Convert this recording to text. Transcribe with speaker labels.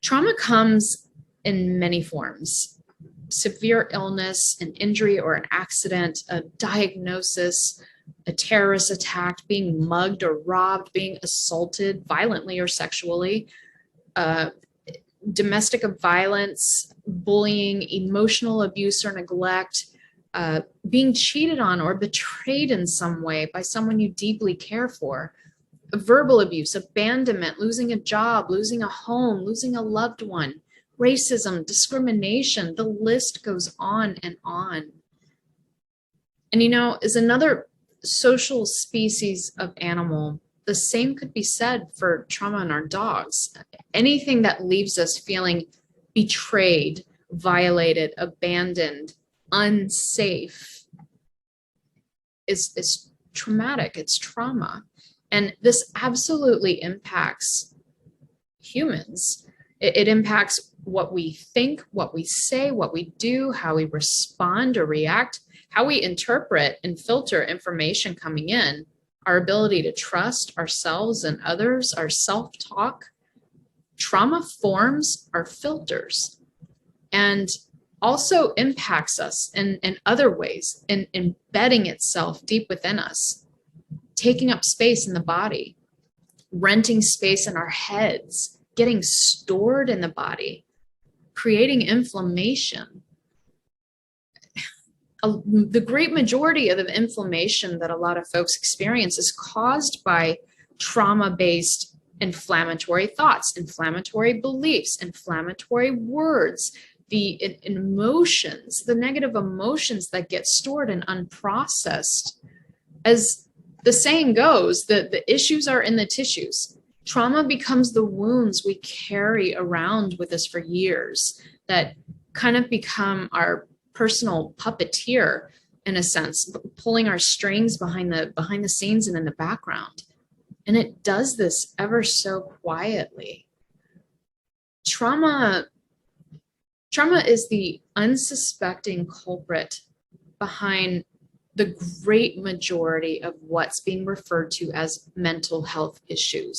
Speaker 1: Trauma comes in many forms: severe illness, an injury or an accident, a diagnosis, a terrorist attack, being mugged or robbed, being assaulted violently or sexually, uh, domestic violence, bullying, emotional abuse or neglect, being cheated on or betrayed in some way by someone you deeply care for, verbal abuse, abandonment, losing a job, losing a home, losing a loved one, racism, discrimination. The list goes on and on. And as another social species of animal, the same could be said for trauma in our dogs. Anything that leaves us feeling betrayed, violated, abandoned, unsafe is traumatic. It's trauma. And this absolutely impacts humans. It impacts what we think, what we say, what we do, how we respond or react, how we interpret and filter information coming in, our ability to trust ourselves and others, our self-talk. Trauma forms our filters and also impacts us in other ways, in embedding itself deep within us, taking up space in the body, renting space in our heads, getting stored in the body, creating inflammation. The great majority of the inflammation that a lot of folks experience is caused by trauma-based inflammatory thoughts, inflammatory beliefs, inflammatory words, the emotions, the negative emotions that get stored and unprocessed. As the saying goes, the issues are in the tissues. Trauma becomes the wounds we carry around with us for years that kind of become our personal puppeteer, in a sense, pulling our strings behind the scenes and in the background. And it does this ever so quietly. Trauma is the unsuspecting culprit behind the great majority of what's being referred to as mental health issues.